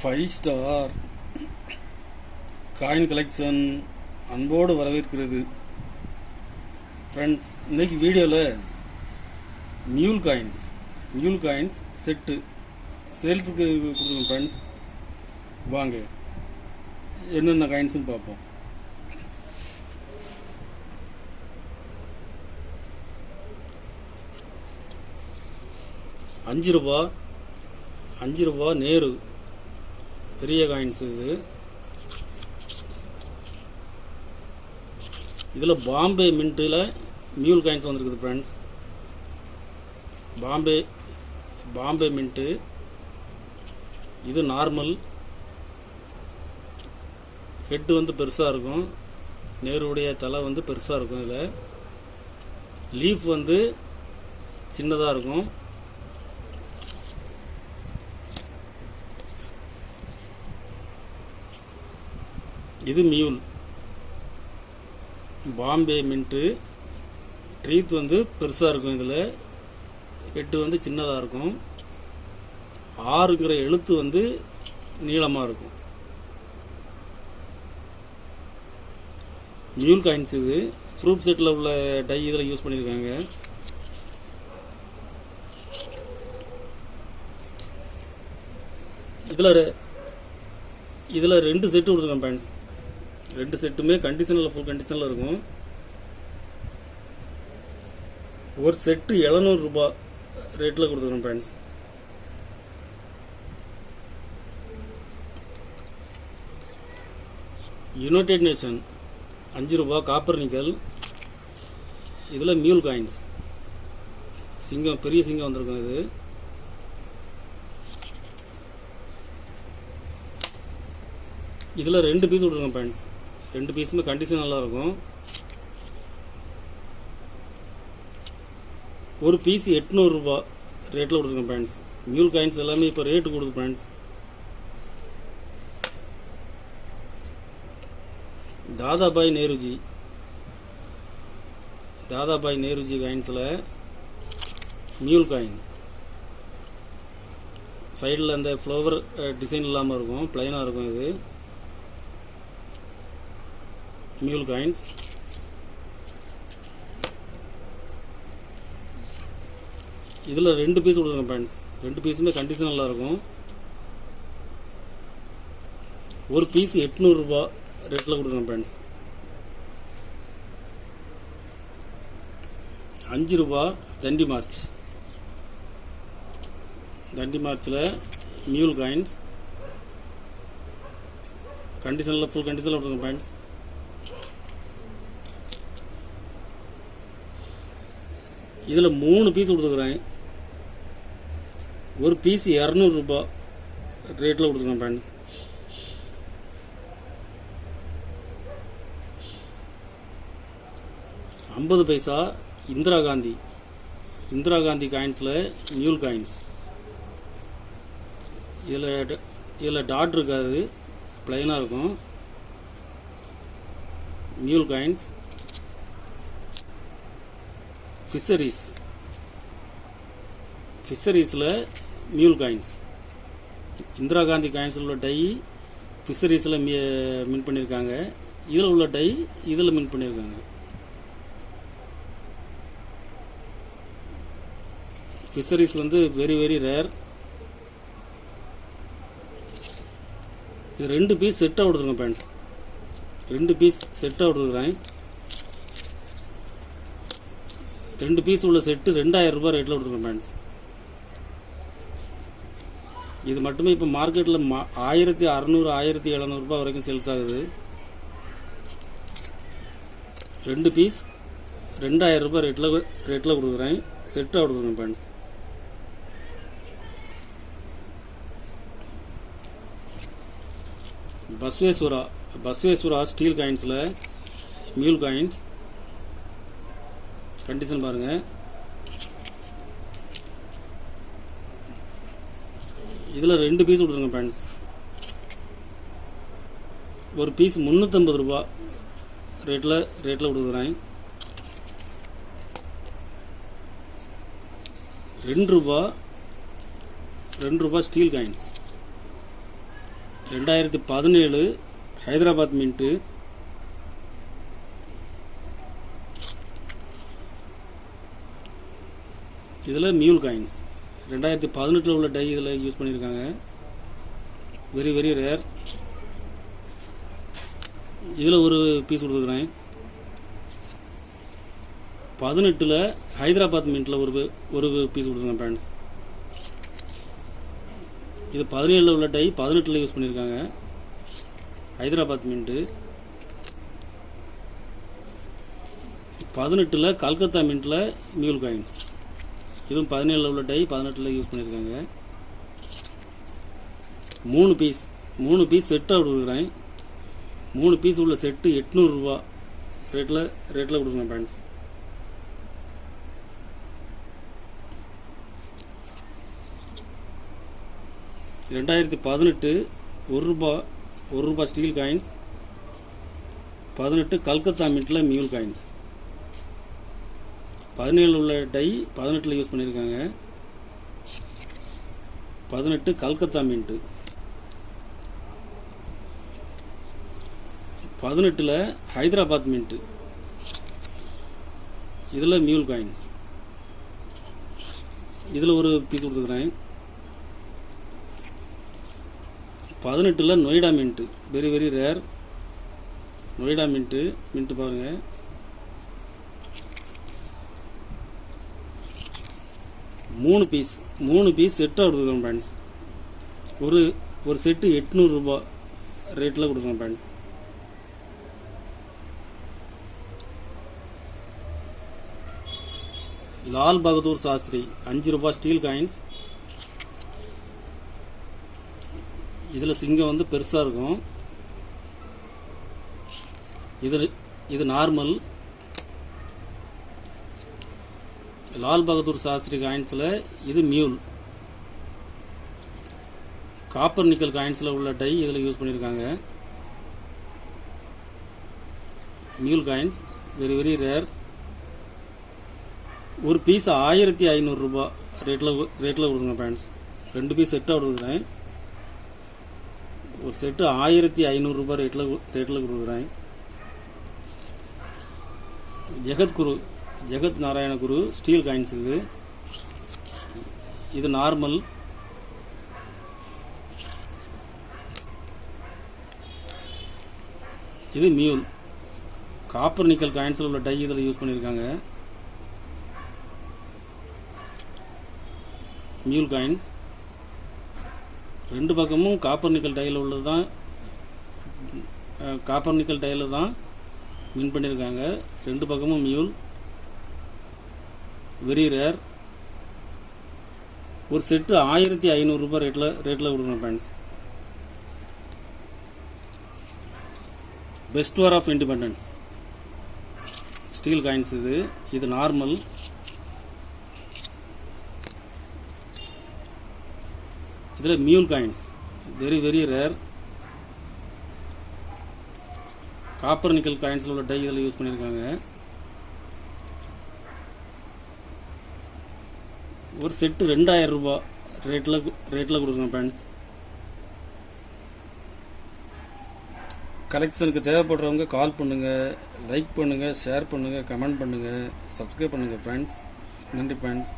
5 star coin collection அன்போடு வரவேற்கிறது. Friends, இன்னைக்கு வீடியோவில் மியூல் காயின்ஸ் செட்டு சேல்ஸுக்கு கொடுத்துருக்கோம். ஃப்ரெண்ட்ஸ், வாங்க என்னென்ன காயின்ஸ்னு பார்ப்போம். அஞ்சு ரூபா நேரு பெரிய காயின்ஸ் இதில் பாம்பே மின்ட்டில் மியூல் காயின்ஸ் வந்துருக்குது. ஃப்ரெண்ட்ஸ், பாம்பே மின்ட்டு இது நார்மல். ஹெட்டு வந்து பெருசாக இருக்கும், நேருடைய தலை வந்து பெருசாக இருக்கும். இதில் லீஃப் வந்து சின்னதாக இருக்கும். இது மியூல் பாம்பே மின்ட்டு. ட்ரீத் வந்து பெருசாக இருக்கும், இதில் ஹெட்டு வந்து சின்னதாக இருக்கும். ஆறுங்கிற எழுத்து வந்து நீளமாக இருக்கும். மியூல் காயின்ஸ் இது ஃப்ரூட் செட்டில் உள்ள டை இதில் யூஸ் பண்ணியிருக்காங்க. இதில் 2 செட்டு கொடுத்துருக்கேன். ஃப்ரெண்ட்ஸ், 2 செட்டுமே ஃபுல் கண்டிஷனில் இருக்கும். ஒரு செட்டு 700 ரூபாய் ரேட்டில் கொடுத்துருக்கோம். ஃப்ரெண்ட்ஸ், யுனைடெட் நேஷன் 5 ரூபாய் காப்பர் நிக்கல். இதில் மியூல் காயின்ஸ் சிங்கம், பெரிய சிங்கம் வந்திருக்கும். இது இதில் 2 பீஸ் கொடுத்துருக்கோம். ஃப்ரெண்ட்ஸ், 2 பீஸுமே கண்டிஷன் நல்லா இருக்கும். ஒரு பீஸ் 800 ரூபாய் ரேட்டில் கொடுத்துருக்கோம். ஃப்ரெண்ட்ஸ், மியூல் காயின்ஸ் எல்லாமே இப்போ ரேட்டு கொடுக்குது. ஃப்ரெண்ட்ஸ், தாதாபாய் நேருஜி காயின்ஸில் மியூல் காயின் சைடில் அந்த ஃப்ளவர் டிசைன் இல்லாமல் இருக்கும், பிளைனாக இருக்கும். இது மியூல் காயின்ஸ். இதில் 2 பீஸ் கொடுத்துருக்கேன். ஃப்ரெண்ட்ஸ், 2 பீஸுமே கண்டிஷன் நல்லா இருக்கும். ஒரு பீஸ் 800 ரூபாய் ரேட்டில் கொடுத்துருக்கேன். ஃப்ரெண்ட்ஸ், 5 ரூபாய் தண்டி மார்ச்சில் மியூல் காயின்ஸ் கண்டிஷனில் ஃபுல் கண்டிஷனில் கொடுத்துருக்கேன். ஃப்ரெண்ட்ஸ், இதில் 3 பீஸ் கொடுத்துருக்குறேன். ஒரு பீஸ் 200 ரூபாய் ரேட்டில் கொடுத்துருக்கேன். ஃப்ரெண்ட்ஸ், $50 பைசா இந்திரா காந்தி காயின்ஸில் மியூல் காயின்ஸ். இதில் டாட் இருக்காது, பிளைனாக இருக்கும். மியூல் காயின்ஸ். ஃபிஷரிஸில் மியூல் காயின்ஸ். இந்திரா காந்தி காயின்ஸில் உள்ள டை ஃபிஷரிஸில் மின் பண்ணியிருக்காங்க. இதில் உள்ள டை இதில் மின் பண்ணியிருக்காங்க. ஃபிஷரிஸ் வந்து வெரி வெரி ரேர். இது 2 பீஸ் செட்டாக கொடுத்துருக்கேன். ஃப்ரெண்ட்ஸ், 2 பீஸ் செட்டாக கொடுத்துருக்குறேன். 2 பீஸ் உள்ள செட்டு 2000 ரூபாய் ரேட்டில் கொடுத்துருக்கேன். ஃப்ரெண்ட்ஸ், இது மட்டுமே இப்போ மார்க்கெட்டில் 1600 1700 ரூபாய் வரைக்கும் சேல்ஸ் ஆகுது. 2 பீஸ் 2000 ரூபாய் ரேட்டில் கொடுக்குறேன். செட்டாக கொடுத்துருக்கேன். ஃப்ரெண்ட்ஸ், பஸ்வேஸ்வரா ஸ்டீல் காயின்ஸில் மியூல் காயின்ஸ் கண்டிஷன் பாருங்கள். இதில் 2 பீஸ் கொடுத்துருங்க. ஃப்ரெண்ட்ஸ், ஒரு பீஸ் 350 ரூபாய் ரேட்டில் கொடுக்குறேன். 2 ரூபாய் ஸ்டீல் காயின்ஸ். 2017 ஹைதராபாத் மின்ட்டு. இதில் மியூல் காயின்ஸ் 2018 உள்ள டை இதில் யூஸ் பண்ணியிருக்காங்க. Very very rare. இதில் ஒரு பீஸ் கொடுத்துருக்குறேன். 18 ஹைதராபாத் மின்ட்டில் ஒரு பீஸ் கொடுத்துருக்கேன் ஃப்ரெண்ட்ஸ். இது 17 உள்ள டை 18 யூஸ் பண்ணியிருக்காங்க. ஹைதராபாத் மின்ட்டு. 18 கல்கத்தா மின்ட்டில் மியூல் காயின்ஸ். இதுவும் 17 உள்ள டை 18 யூஸ் பண்ணியிருக்காங்க. 3 பீஸ் செட்டாக கொடுக்குறேன். 3 பீஸ் உள்ள செட்டு 800 ரூபா ரேட்டில் கொடுக்குறேன் ஃப்ரெண்ட்ஸ். $2018 1 ரூபா ஸ்டீல் காயின்ஸ். 18 கல்கத்தா மின்ட்டில் மியூல் காயின்ஸ். 17 உள்ள டை 18 யூஸ் பண்ணியிருக்காங்க. 18 கல்கத்தா மின்ட்டு. 18 ஹைதராபாத் மின்ட்டு. இதில் மியூல் காயின்ஸ். இதில் ஒரு பீஸ் கொடுத்துக்கிறேன். 18 Noida mint. Very very rare. Noida mint பாருங்கள். 3 பீஸ் செட்டாக கொடுத்துருக்கோம் ஃப்ரெண்ட்ஸ். ஒரு செட்டு 800 ரூபா ரேட்டில் கொடுத்துருக்கோம் ஃப்ரெண்ட்ஸ். லால் பகதூர் சாஸ்திரி 5 ரூபா ஸ்டீல் காயின்ஸ். இதில் சிங்கம் பெருசாக இருக்கும். இது நார்மல். லால் பகதூர் சாஸ்திரி காயின்ஸில் இது மியூல். காப்பர் நிக்கல் காயின்ஸில் உள்ள டை இதில் யூஸ் பண்ணியிருக்காங்க. மியூல் காயின்ஸ் வெரி வெரி ரேர். ஒரு பீஸ் 1500 ரூபா ரேட்டில் கொடுங்க ஃப்ரெண்ட்ஸ். 2 பீஸ் செட்டாக கொடுக்குறேன். ஒரு செட்டு 1500 ரூபா ரேட்டில் கொடுக்குறேன். ஜெகத் நாராயண குரு ஸ்டீல் காயின்ஸ். இது நார்மல். இது மியூல். காப்பர் நிக்கல் காயின்ஸில் உள்ள டை இதில் யூஸ் பண்ணியிருக்காங்க. மியூல் காயின்ஸ். 2 பக்கமும் காப்பர் நிக்கல் டையில் உள்ளது தான். காப்பர் நிக்கல் டையில் தான் மின் பண்ணியிருக்காங்க. 2 பக்கமும் மியூல். Very rare. ஒரு செட்டு 1500 ரூபா ரேட்டில் கொடுக்கணும் friends. Best war of independence steel coins. இது நார்மல். இதில் mule coins very very rare. Copper nickel காயின்ஸில் உள்ள டை இதில் யூஸ் பண்ணியிருக்காங்க. ஒரு செட்டு 2000 ரூபா ரேட்டில் கொடுக்குறோம் ஃப்ரெண்ட்ஸ். கலெக்ஷனுக்கு தேவைப்படுறவங்க கால் பண்ணுங்கள், லைக் பண்ணுங்கள், ஷேர் பண்ணுங்கள், கமெண்ட் பண்ணுங்கள், சப்ஸ்கிரைப் பண்ணுங்கள் ஃப்ரெண்ட்ஸ். நன்றி ஃப்ரெண்ட்ஸ்.